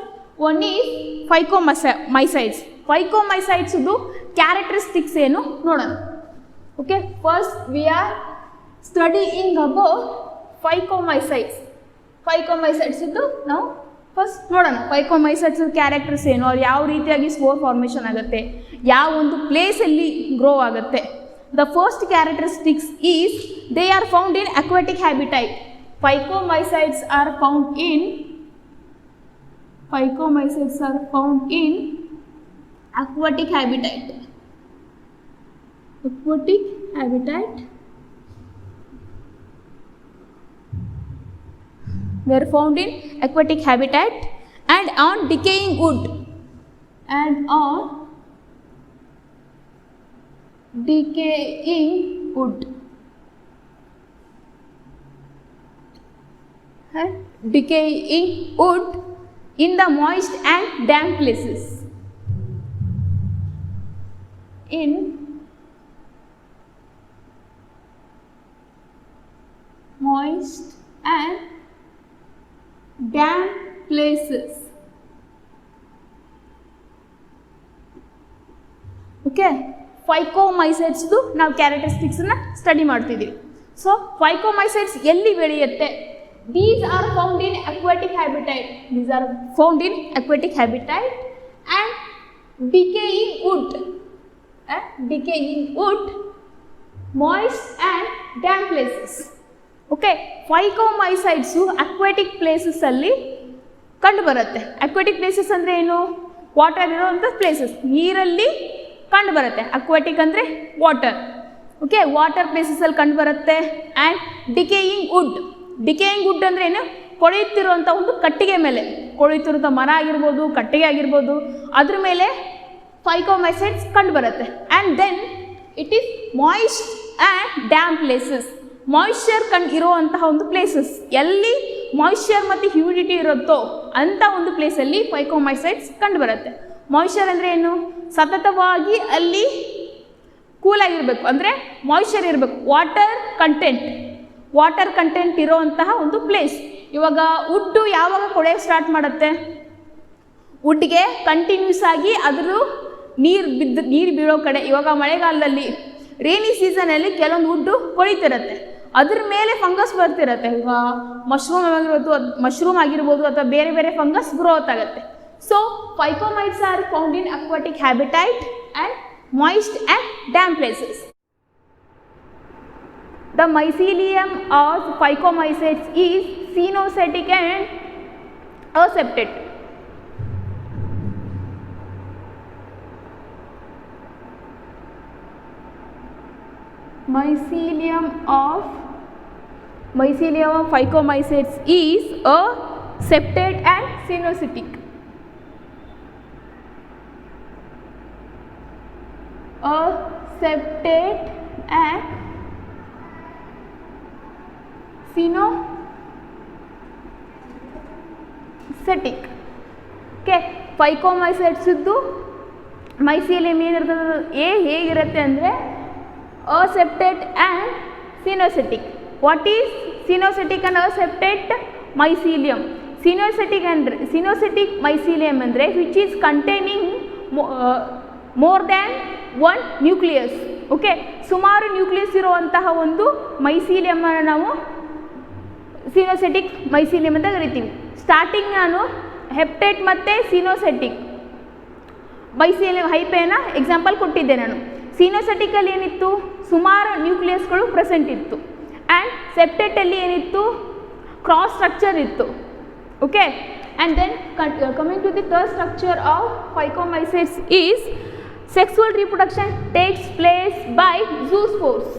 one is phycomycetes. ಫೈಕೋಮೈಸೈಟ್ಸ್ದು ಕ್ಯಾರೆಕ್ಟರಿಸ್ಟಿಕ್ಸ್ ಏನು ನೋಡೋಣ. Okay, first we are studying about phycomycetes. ಫೈಕೋಮೈಸೈಟ್ಸ್ದು ನಾವು ಫಸ್ಟ್ ನೋಡೋಣ. ಫೈಕೋಮೈಸೈಟ್ಸ್ ಕ್ಯಾರೆಕ್ಟರ್ಸ್ ಏನು, ಅವ್ರು ಯಾವ ರೀತಿಯಾಗಿ ಸ್ಪೋರ್ ಫಾರ್ಮೇಷನ್ ಆಗುತ್ತೆ, ಯಾವ ಒಂದು ಪ್ಲೇಸಲ್ಲಿ ಗ್ರೋ ಆಗುತ್ತೆ. The first characteristics is they are found in aquatic habitat. Phycomycetes are found in aquatic habitat. They are found in aquatic habitat and on decaying wood. Decaying wood in the moist and damp places. In moist and damp places. Okay, ಫೈಕೋಮೈಸೈಟ್ಸ್ದು ನಾವು ಕ್ಯಾರೆಕ್ಟರಿಸ್ಟಿಕ್ಸನ್ನು study ಮಾಡ್ತಿದ್ದೀವಿ. So ಫೈಕೋಮೈಸೈಟ್ಸ್ ಎಲ್ಲಿ ಬೆಳೆಯುತ್ತೆ? These are found in aquatic habitat. And decaying wood, moist and damp places. Okay, phycomycetes aquatic ಪ್ಲೇಸಸ್ಸಲ್ಲಿ ಕಂಡು ಬರುತ್ತೆ. Aquatic places ಅಂದರೆ ಏನು? ವಾಟರ್ ಇರೋವಂಥ ಪ್ಲೇಸಸ್, ನೀರಲ್ಲಿ ಕಂಡು ಬರುತ್ತೆ. ಅಕ್ವಾಟಿಕ್ ಅಂದರೆ ವಾಟರ್. ಓಕೆ, ವಾಟರ್ ಪ್ಲೇಸಸ್ಸಲ್ಲಿ ಕಂಡು ಬರುತ್ತೆ. ಆ್ಯಂಡ್ ಡಿಕೇಯಿಂಗ್ ವುಡ್ ಅಂದರೆ ಏನು? ಕೊಳೆಯುತ್ತಿರುವಂಥ ಒಂದು ಕಟ್ಟಿಗೆ ಮೇಲೆ, ಕೊಳೆಯುತ್ತಿರುವಂಥ ಮರ ಆಗಿರ್ಬೋದು, ಕಟ್ಟಿಗೆ ಆಗಿರ್ಬೋದು, ಅದ್ರ ಮೇಲೆ ಫೈಕೋಮೈಸೈಟ್ಸ್ ಕಂಡು ಬರುತ್ತೆ. And then it is moist and damp places. Moisture ಇರುವಂತಹ ಒಂದು ಪ್ಲೇಸಸ್, ಎಲ್ಲಿ ಮಾಯಿಶ್ಚರ್ ಮತ್ತು ಹ್ಯೂಮಿಡಿಟಿ ಇರುತ್ತೋ ಅಂಥ ಒಂದು ಪ್ಲೇಸಲ್ಲಿ ಫೈಕೋಮೈಸೈಟ್ಸ್ ಕಂಡು ಬರುತ್ತೆ. ಮಾಯಿಶ್ಚರ್ ಅಂದರೆ ಏನು? ಸತತವಾಗಿ ಅಲ್ಲಿ ಕೂಲಾಗಿರಬೇಕು, ಅಂದರೆ ಮಾಯಿಶ್ಚರ್ ಇರಬೇಕು. ವಾಟರ್ ಕಂಟೆಂಟ್ ಇರೋವಂತಹ ಒಂದು ಪ್ಲೇಸ್. ಇವಾಗ ವುಡ್ಡು ಯಾವಾಗ ಕೊಳೆಯೋಕ್ಕೆ ಸ್ಟಾರ್ಟ್ ಮಾಡುತ್ತೆ? ವುಡ್ಗೆ ಕಂಟಿನ್ಯೂಸ್ ಆಗಿ ಅದ್ರ ನೀರು ಬೀಳೋ ಕಡೆ, ಇವಾಗ ಮಳೆಗಾಲದಲ್ಲಿ ರೇನಿ ಸೀಸನಲ್ಲಿ ಕೆಲವೊಂದು ವುಡ್ಡು ಕೊಳಿತಿರುತ್ತೆ, ಅದ್ರ ಮೇಲೆ ಫಂಗಸ್ ಬರ್ತಿರುತ್ತೆ. ಈಗ ಮಶ್ರೂಮ್ ಆಗಿರ್ಬೋದು ಅಥವಾ ಬೇರೆ ಬೇರೆ ಫಂಗಸ್ ಗ್ರೋತ್ ಆಗುತ್ತೆ. So phycomycetes are found in aquatic habitat and moist and damp places. The mycelium of phycomycetes is cenocetic and aseptate. Mycelium of phycomycetes is aseptate and cenocetic. Aseptate and cenocetic. ಸೆಟಿಕ್. Okay, phycomycetes ಇದ್ದು mycelium ಏನಿರ್ತದೆ ಹೇಗಿರುತ್ತೆ ಅಂದರೆ aseptate and coenocytic. What is coenocytic and aseptate mycelium? Coenocytic mycelium ಅಂದರೆ which is containing more than one nucleus. Okay, ಸುಮಾರು nucleus ಇರುವಂತಹ ಒಂದು ಮೈಸೀಲಿಯಮನ್ನು ನಾವು ಸಿನೋಸೆಟಿಕ್ ಮೈಸೀಲಿಯಂ ಅಂತ ಕರಿತೀವಿ. ಸ್ಟಾರ್ಟಿಂಗ್ ನಾನು ಹೆಪ್ಟೇಟ್ ಮತ್ತು ಸಿನೋಸೆಟಿಕ್ ಮೈಸೀಲಿಯಂ ಹೈಪೇನ ಎಕ್ಸಾಂಪಲ್ ಕೊಟ್ಟಿದ್ದೆ ನಾನು. ಸಿನೋಸೆಟಿಕಲ್ಲಿ ಏನಿತ್ತು, ಸುಮಾರು ನ್ಯೂಕ್ಲಿಯಸ್ಗಳು ಪ್ರೆಸೆಂಟ್ ಇತ್ತು. ಆ್ಯಂಡ್ ಸೆಪ್ಟೇಟಲ್ಲಿ ಏನಿತ್ತು, ಕ್ರಾಸ್ ಸ್ಟ್ರಕ್ಚರ್ ಇತ್ತು. Okay, and then coming to the third structure of phycomycetes is sexual reproduction takes place by zoospores.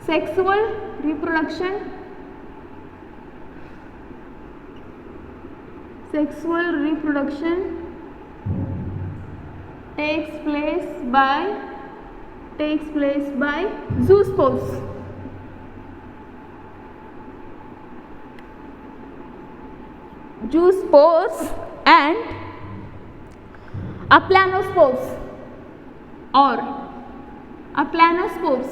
Sexual reproduction takes place by zoospores. Zoospores and aplanospores or aplanospores.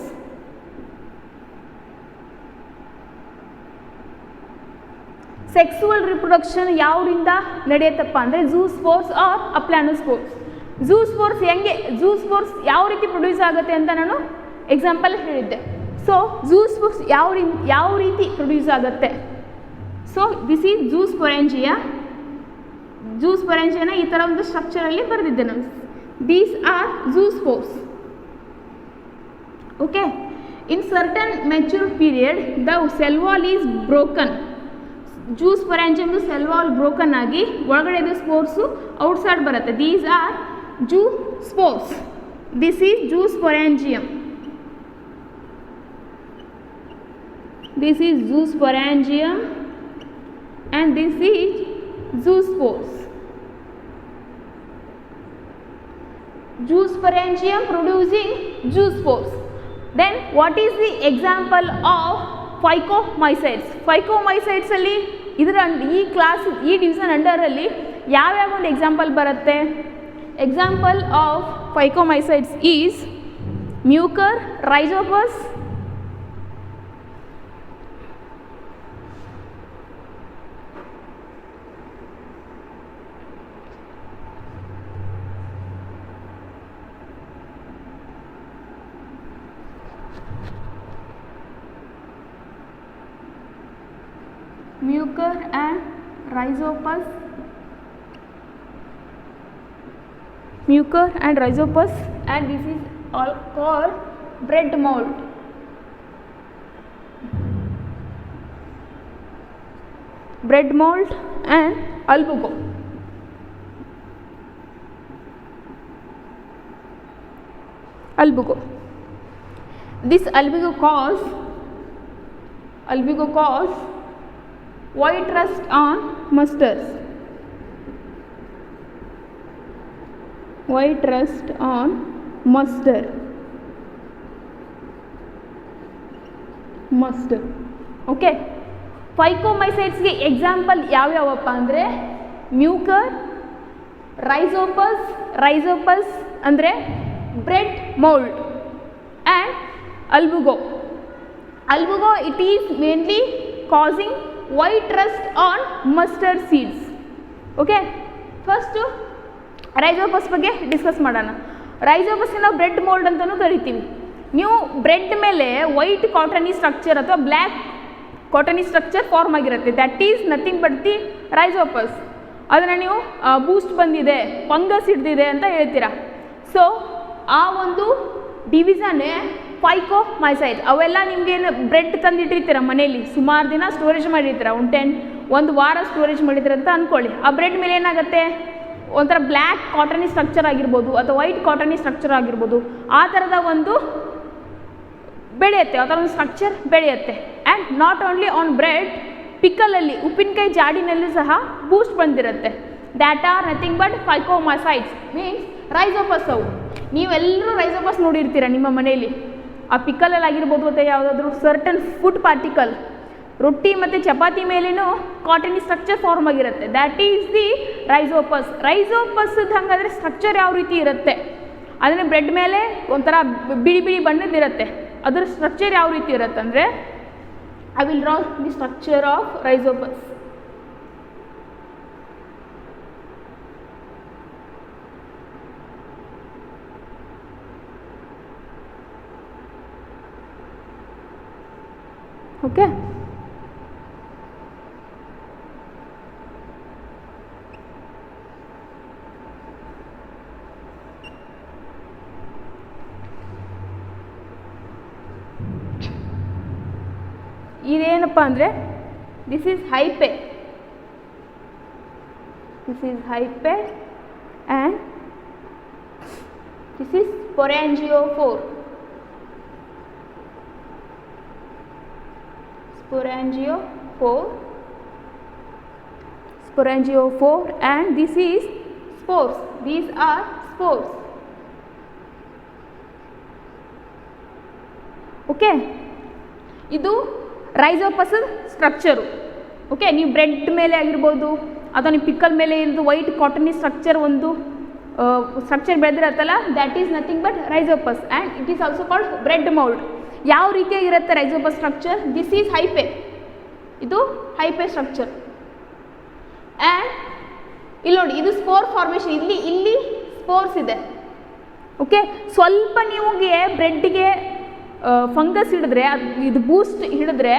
Sexual reproduction ಯಾವ್ರಿಂದ ನಡೆಯುತ್ತಪ್ಪ ಅಂದರೆ zoospores R ಅಪ್ಲಾನೋಸ್ಪೋರ್ಸ್. ಝೂಸ್ಪೋರ್ಸ್ ಯಾವ ರೀತಿ produce ಆಗುತ್ತೆ ಅಂತ ನಾನು example ಹೇಳಿದ್ದೆ. So ಝೂಸ್ಪೋರ್ಸ್ ಯಾವ ರೀತಿ ಪ್ರೊಡ್ಯೂಸ್ ಆಗುತ್ತೆ? ಸೊ ದಿಸ್ ಈಸ್ ಝೂಸ್ಪೊರೆಂಜಿಯಾನ ಈ ಥರ ಒಂದು ಸ್ಟ್ರಕ್ಚರಲ್ಲಿ ಬರೆದಿದ್ದೆ ನಾನು. These are zoospores. Okay, in certain mature period the cell wall is broken. ಝೂಸ್ಪೊರೆಂಜಿಯಮ್ದು ಸೆಲ್ ವಾಲ್ ಬ್ರೋಕನ್ ಆಗಿ ಒಳಗಡೆದು ಸ್ಪೋರ್ಸು ಔಟ್ಸೈಡ್ ಬರುತ್ತೆ. These are zoospores. This is zoosporangium. And this is zoospores. Zoosporangium producing zoospores. Then what is the example of phycomycetes? Phycomycetes ಅಲ್ಲಿ ಇದರ ಈ division ಅಂಡರಲ್ಲಿ ಯಾವ್ಯಾವ ಒಂದು ಎಕ್ಸಾಂಪಲ್ ಬರುತ್ತೆ? Example of phycomycetes is mucor, rhizopus, and rhizopus, and this is all called bread mold. And albugo. This albugo cause white rust on mustards. Mustard. Okay, ಫೈಕೋಮೈಸೈಟ್ಸ್ಗೆ example ಯಾವ್ಯಾವಪ್ಪ ಅಂದರೆ ಮ್ಯೂಕರ್, ರೈಜೋಪಸ್ ಅಂದರೆ bread mould, and albugo. It is mainly causing white rust on mustard seeds. Okay, first rhizopus ಬಗ್ಗೆ discuss ಮಾಡೋಣ. ರೈಜೋಪಸ್ಗೆ ನಾವು bread mould ಅಂತಲೂ ಕರಿತೀವಿ. ನೀವು ಬ್ರೆಡ್ ಮೇಲೆ ವೈಟ್ ಕಾಟನಿ ಸ್ಟ್ರಕ್ಚರ್ ಅಥವಾ ಬ್ಲ್ಯಾಕ್ ಕಾಟನಿ ಸ್ಟ್ರಕ್ಚರ್ ಫಾರ್ಮ್ ಆಗಿರುತ್ತೆ. That is nothing but the rhizopus. ಅದನ್ನು ನೀವು ಬೂಸ್ಟ್ ಬಂದಿದೆ, ಫಂಗಸ್ ಹಿಡ್ದಿದೆ ಅಂತ ಹೇಳ್ತೀರಾ. ಸೊ ಆ ಒಂದು ಡಿವಿಷನ್ನೇ ಫೈಕೋಮೈಸೈಟ್ಸ್. ಅವೆಲ್ಲ ನಿಮಗೇನು ಬ್ರೆಡ್ ತಂದಿಟ್ಟಿರ್ತೀರ ಮನೇಲಿ, ಸುಮಾರು ದಿನ ಸ್ಟೋರೇಜ್ ಮಾಡಿರ್ತೀರ, ಒಂದು ವಾರ ಸ್ಟೋರೇಜ್ ಮಾಡಿರ್ತೀರ ಅಂತ ಅಂದ್ಕೊಳ್ಳಿ. ಆ ಬ್ರೆಡ್ ಮೇಲೆ ಏನಾಗುತ್ತೆ, ಒಂಥರ ಬ್ಲ್ಯಾಕ್ ಕಾಟನಿ ಸ್ಟ್ರಕ್ಚರ್ ಆಗಿರ್ಬೋದು ಅಥವಾ ವೈಟ್ ಕಾಟನಿ ಸ್ಟ್ರಕ್ಚರ್ ಆಗಿರ್ಬೋದು, ಆ ಥರದ ಒಂದು ಬೆಳೆಯುತ್ತೆ, ಆ ಥರ ಒಂದು ಸ್ಟ್ರಕ್ಚರ್ ಬೆಳೆಯುತ್ತೆ. And not only on bread, ಪಿಕ್ಕಲಲ್ಲಿ, ಉಪ್ಪಿನಕಾಯಿ ಜಾಡಿನಲ್ಲೂ ಸಹ ಬೂಸ್ಟ್ ಬಂದಿರುತ್ತೆ. That are nothing but phycomycetes, means rhizopus. ಅವು ನೀವೆಲ್ಲರೂ ರೈಜೋಪಸ್ ನೋಡಿರ್ತೀರ ನಿಮ್ಮ ಮನೆಯಲ್ಲಿ. ಆ ಪಿಕ್ಕಲಲ್ಲಿ ಆಗಿರ್ಬೋದು ಅಥವಾ ಯಾವುದಾದ್ರೂ ಸರ್ಟನ್ ಫುಡ್ ಪಾರ್ಟಿಕಲ್ ರೊಟ್ಟಿ ಮತ್ತು ಚಪಾತಿ ಮೇಲೇನು ಕಾಟನಿ ಸ್ಟ್ರಕ್ಚರ್ ಫಾರ್ಮ್ ಆಗಿರುತ್ತೆ. That is the rhizopus. ರೈಸೋಪಸ್ದು ಹಾಗಾದರೆ ಸ್ಟ್ರಕ್ಚರ್ ಯಾವ ರೀತಿ ಇರುತ್ತೆ? ಅಂದರೆ ಬ್ರೆಡ್ ಮೇಲೆ ಒಂಥರ ಬಿಳಿ ಬಿಳಿ ಬಣ್ಣದಿರುತ್ತೆ. ಅದರ ಸ್ಟ್ರಕ್ಚರ್ ಯಾವ ರೀತಿ ಇರುತ್ತೆ ಅಂದರೆ, I will draw the structure of rhizopus. Okay, ಇದೇನಪ್ಪ ಅಂದರೆ this is hyphae, this is hyphae and this is sporangiophore. Sporangiophore and this is spores. These are spores. Okay, ಇದು ರೈಸೋಪಸ್ ಸ್ಟ್ರಕ್ಚರು. ಓಕೆ, ನೀವು bread ಮೇಲೆ ಆಗಿರ್ಬೋದು ಅಥವಾ ನೀವು pickle ಮೇಲೆ ಇರೋದು ವೈಟ್ ಕಾಟನಿ ಸ್ಟ್ರಕ್ಚರ್ ಒಂದು ಸ್ಟ್ರಕ್ಚರ್ ಬೆಳೆದಿರತ್ತಲ್ಲ, that is nothing but rhizopus and it is also called bread mould. ಯಾವ ರೀತಿಯಾಗಿರುತ್ತೆ rhizopus structure? This is hyphae, ಇದು ಹೈಪೆ ಸ್ಟ್ರಕ್ಚರ್. ಆ್ಯಂಡ್ ಇಲ್ಲಿ ನೋಡಿ, ಇದು ಸ್ಪೋರ್ ಫಾರ್ಮೇಷನ್. ಇಲ್ಲಿ ಸ್ಪೋರ್ಸ್ ಇದೆ. ಓಕೆ, ಸ್ವಲ್ಪ ನೀವುಗೆ ಬ್ರೆಡ್ಗೆ ಫಂಗಸ್ ಹಿಡಿದ್ರೆ, ಇದು ಬೂಸ್ಟ್ ಹಿಡಿದ್ರೆ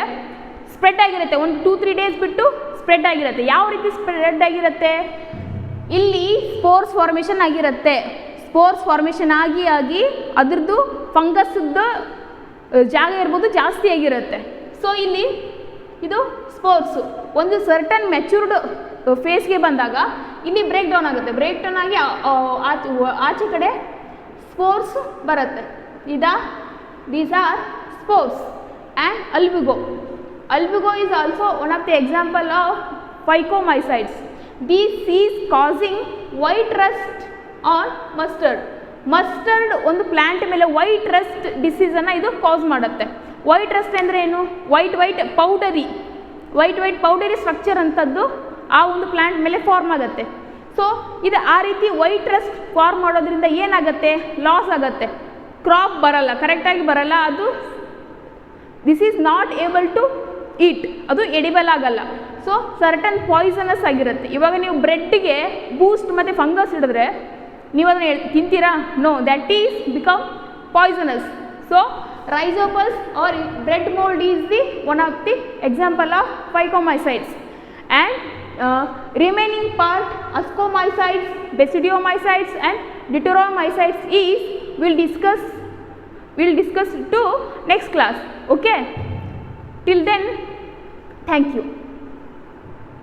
ಸ್ಪ್ರೆಡ್ ಆಗಿರುತ್ತೆ. ಒಂದು 2-3 ಡೇಸ್ ಬಿಟ್ಟು ಸ್ಪ್ರೆಡ್ ಆಗಿರುತ್ತೆ. ಯಾವ ರೀತಿ ಸ್ಪ್ರೆಡ್ ಆಗಿರುತ್ತೆ? ಇಲ್ಲಿ ಸ್ಪೋರ್ಸ್ ಫಾರ್ಮೇಷನ್ ಆಗಿರುತ್ತೆ. ಸ್ಪೋರ್ಸ್ ಫಾರ್ಮೇಷನ್ ಆಗಿ ಅದ್ರದ್ದು ಫಂಗಸ್ದು ಜಾಗ ಇರ್ಬೋದು ಜಾಸ್ತಿ ಆಗಿರುತ್ತೆ. ಸೊ ಇಲ್ಲಿ ಇದು ಸ್ಪೋರ್ಸು. ಒಂದು ಸರ್ಟನ್ ಮೆಚೂರ್ಡ್ ಫೇಸ್ಗೆ ಬಂದಾಗ ಇಲ್ಲಿ ಬ್ರೇಕ್ ಡೌನ್ ಆಗುತ್ತೆ. ಬ್ರೇಕ್ ಡೌನ್ ಆಗಿ ಆಚೆ ಕಡೆ ಸ್ಪೋರ್ಸ್ ಬರುತ್ತೆ. These are spores and albugo. Albugo is also one of the example of phycomycetes. This is causing white rust on mustard. Mustard ಒಂದು ಪ್ಲ್ಯಾಂಟ್ ಮೇಲೆ ವೈಟ್ ರಸ್ಟ್ ಡಿಸೀಸನ್ನು ಇದು ಕಾಸ್ ಮಾಡುತ್ತೆ. ವೈಟ್ ರಸ್ಟ್ ಅಂದರೆ ಏನು? ವೈಟ್ ಪೌಡರಿ ಸ್ಟ್ರಕ್ಚರ್ ಅಂಥದ್ದು ಆ ಒಂದು ಪ್ಲ್ಯಾಂಟ್ ಮೇಲೆ ಫಾರ್ಮ್ ಆಗುತ್ತೆ. ಸೊ ಇದು ಆ ರೀತಿ ವೈಟ್ ರಸ್ಟ್ ಫಾರ್ಮ್ ಮಾಡೋದ್ರಿಂದ ಏನಾಗುತ್ತೆ? ಲಾಸ್ ಆಗುತ್ತೆ. ಕ್ರಾಪ್ ಬರಲ್ಲ, ಕರೆಕ್ಟಾಗಿ ಬರಲ್ಲ. ಅದು this is not able to eat, ಅದು ಎಡಿಬಲ್ ಆಗಲ್ಲ. ಸೊ ಸರ್ಟನ್ ಪಾಯ್ಸನಸ್ ಆಗಿರುತ್ತೆ. ಇವಾಗ ನೀವು ಬ್ರೆಡ್ಗೆ ಬೂಸ್ಟ್ ಮತ್ತು ಫಂಗಸ್ ಹಿಡಿದ್ರೆ ನೀವು ಅದನ್ನು ತಿಂತೀರಾ? No, that is become poisonous. So rhizopus are bread mould is the one of the example of phycomycetes. And remaining part ascomycetes, basidiomycetes and deuteromycetes is we'll discuss to next class. Okay, till then, thank you.